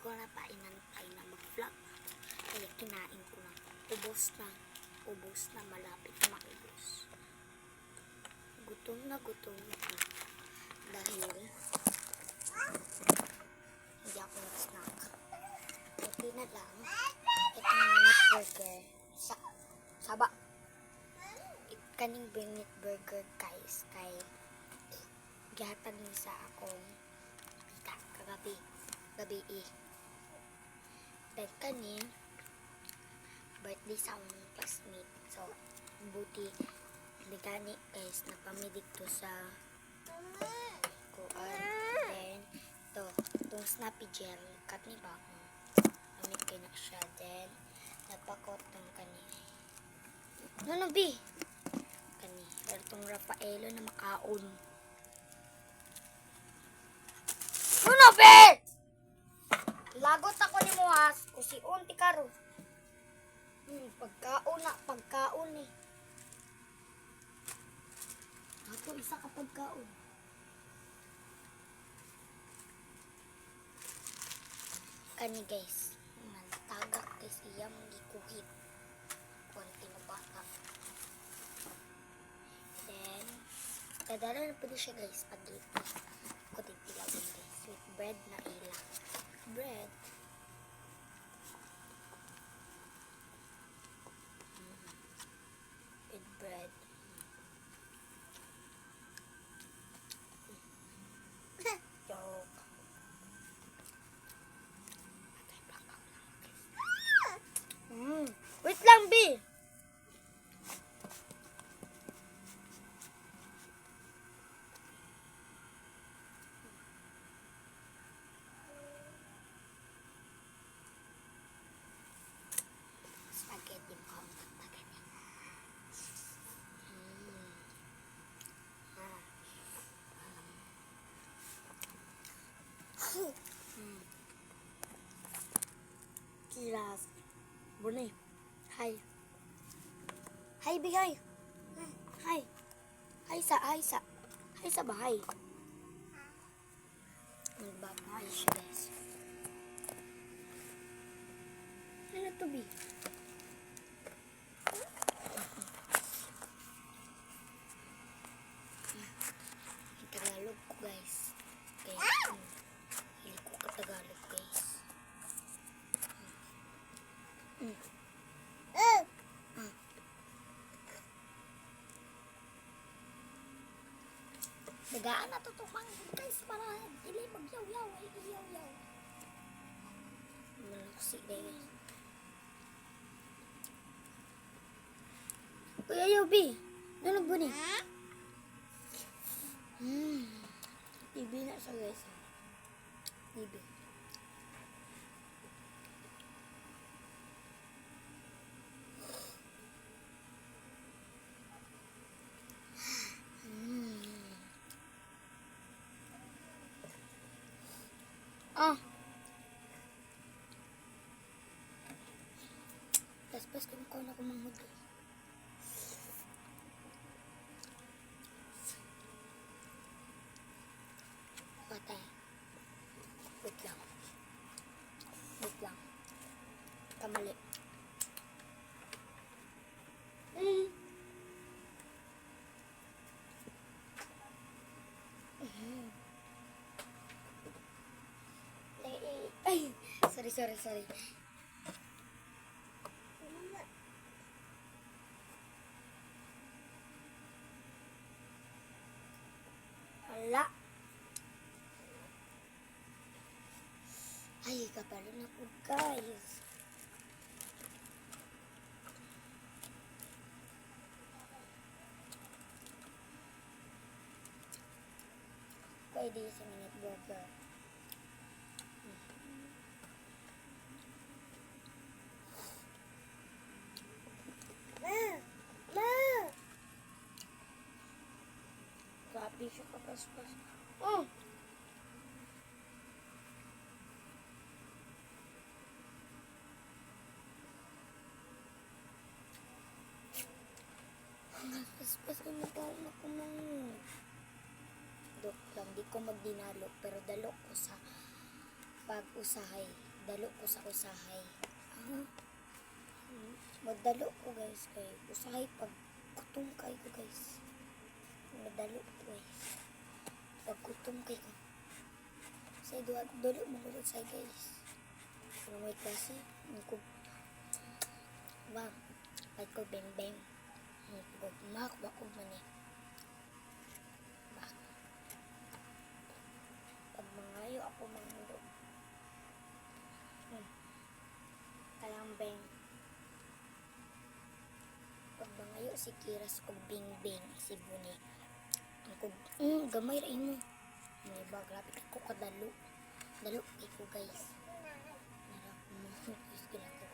ko na pa inantay na mag-vlog. Kaya kinain ko na. Ubos na, malapit na maubos. Gutom na ako. Dahil hindi ako nag-snack. Buti na lang, itong minute burger sa saba. Kaning minute burger guys, kay gihatag ni sa akong kagabi. Then kanin birthday sa akong classmate. So, buti nagani guys, napamidig to sa kuan. Then, itong snappy gel, cut ni ba akong amit kayo na siya. Then, napakot ng kanin. Ano bi? Kani, itong Rafaelo na makaon. Ano be? Lagot ako ni Muhas, kusion ti karo. Pagkaon eh. Ato isa ka pagkaon. Kani guys, tagak guys iya magikuhit. Konti na bata. Then, dadala na pwede siya guys, spaghetti. Kuting tilawin guys, with bread na ilang. Bread. With bread. Joke. Wait lang, B. Spaghetti mo ako magpagani. Kilas. Bunyi. Hai. Hai bigay. Hai. Hai sa bahay. Magbabay siya guys. Ano to bi? Tagalog ko guys. Kaya hindi ko Tagalog guys. Dagaan na tutumang guys para ili magyaw-yaw. Maluksi guys. Uy, ayaw bi. Nanog ba ni? TV na siya guys. TV. Pas kung ako manghudi. Patay. Wait lang. Kamali. Ay, sorry. Wala. Ay, kapalo na po guys. Pwede sa minute burger. Grabe siya kapaspas. Paspas ko na ako ng dok lang, di ko magdinalo pero dalo ko sa pag-usahay magdalo ko sa usahay. Ah, magdalo ko guys kay usahay pag gutom kay ko guys. Magdalo ko guys. Pag gutom kay ko. Say dalo mo ko sa guys. Ano may kasi ko ba ay ko beng beng. Ko mak ba ko man eh. Ba. Pag mangayo ako mangulog. Kalang beng. Pag mangayo si Kiras og bing bing si Buni. Ang gamay ra imo. May ba grabe ko kadalo. Dalo ko guys. Nara mo is gila ko.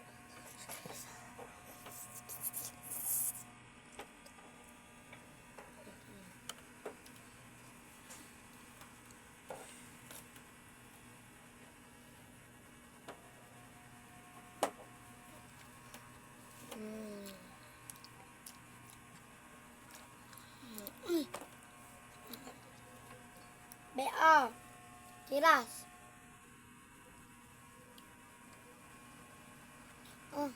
Bea, Kiras. Oh.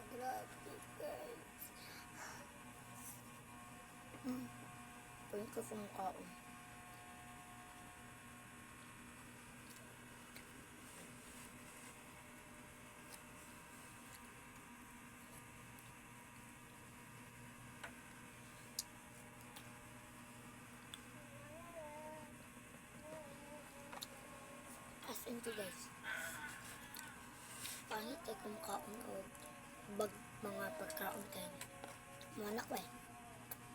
Grabe guys. Pwede ko kumakaon. As in to guys. Pangit ay kumakaon o mga pagkaon kayo. Mga anak ko eh.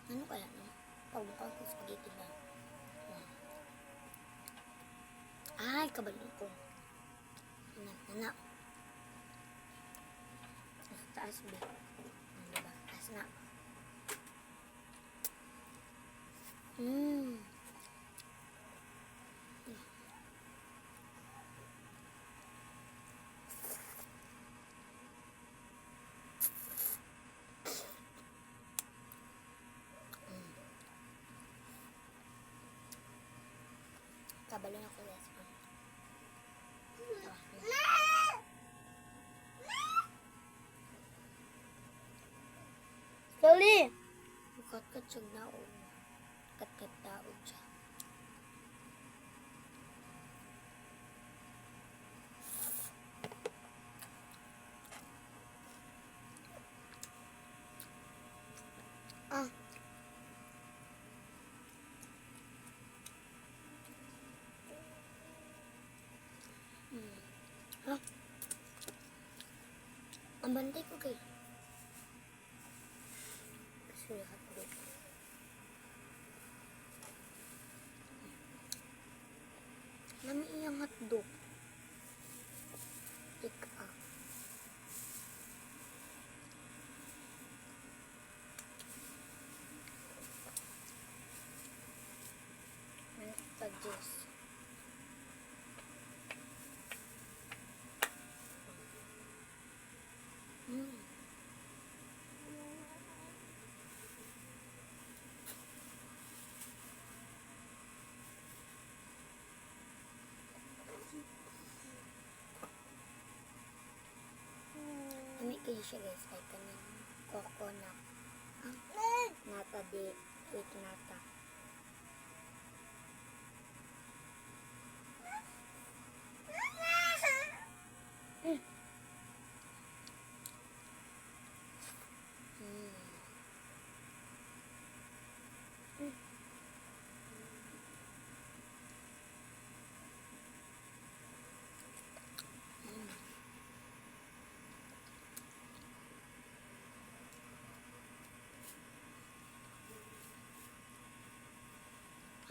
Ano kaya no? Pagbukaan ko spaghetti ba? Ay, kabalong ko. Anak. Taas ba? Diba? Taas na. Kabalong ako guys. Slowly! Kat siyang naon. Kat daon siya. Ang bantay ko kay. Sorry, hotdog. Nami iyang hotdog. Pick up. Juice. Ami kayo siya guys, ay kanang coconut. Nata di, with nata.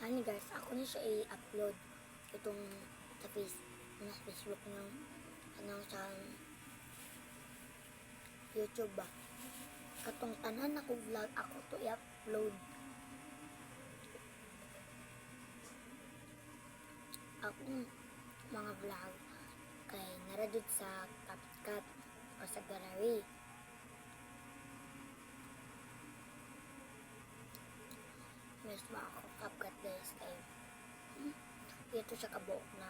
Ano guys, ako na siya i-upload itong sa Facebook ng sa YouTube ba. Katong tanan ako vlog, ako to i-upload. Akong mga vlog kay naradod sa CapCut o sa gallery. guys, mga kapkat guys. Kaya, dito sa kabuok na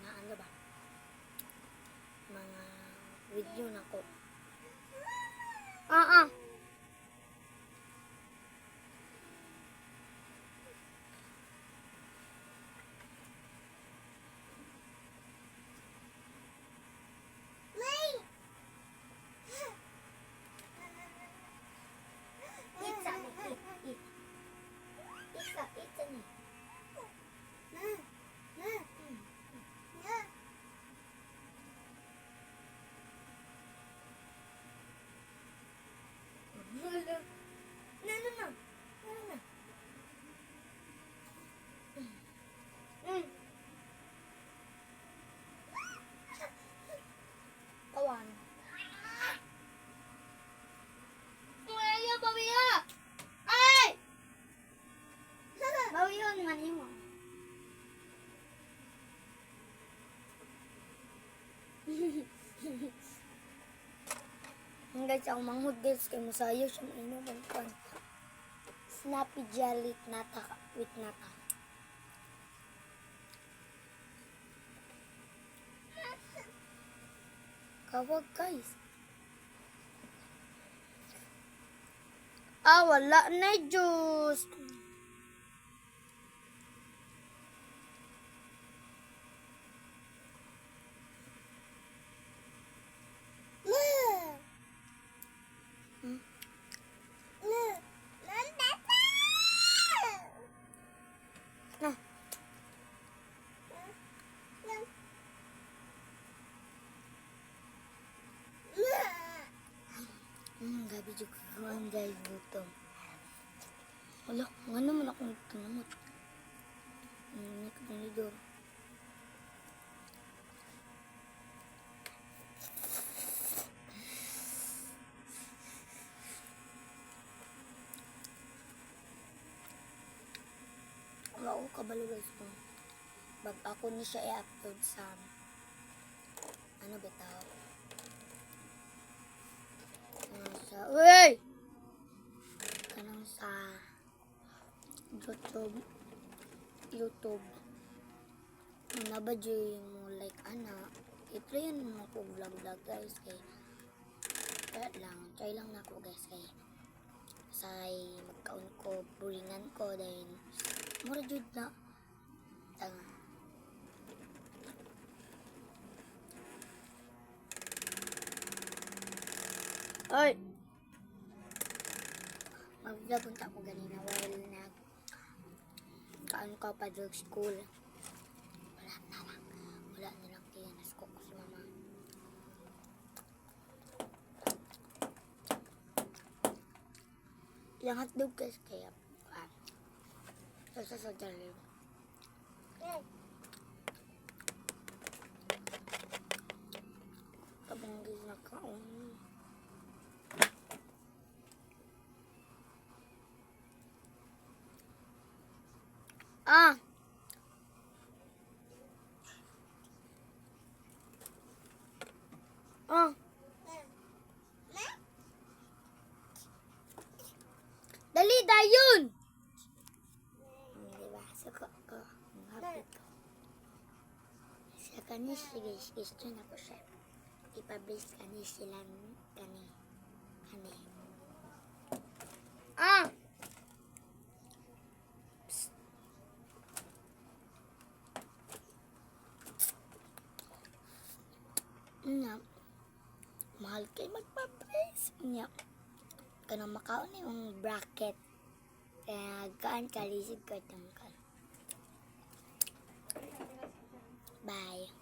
ano ba? Mga video na ko. Kawan. Ayo, bawiya! Ay! Bawiyon man mo. Guys, ang manghod guys, kay masayo siya mainom ang pan. Snappy jelly nata with nata. Kawag guys. Wala na juice. Gabi juga kawan guys gutom. Wala, nga naman akong tinamot. Hindi ka panidor. Wala ako kabalo guys ko. Bag ako ni siya i-upload sa ano ba tao? Uy! Kanang sa YouTube. Ano ba mo like ana? I-play mo ko vlog guys kay try lang na ako guys kay say magkaon ko buringan ko then mura jud na tanga. Ay! Mag-vlog punta ko ganina while kaan ko pa sa school. Wala na lang tiyanas ko si mama. Ilang hotdog guys kaya sa dali. Kabunggis na kaon. Dali dayon. Diba? Suko ko. Happy ko. Sa kanis guys, gusto na ko siya. Ipabliss kanis silang kani. Nya. Mahal kay magpa-brace. Nya. Kanang makaon yung bracket. Kaya kaan kalisig ko tangkal. Bye.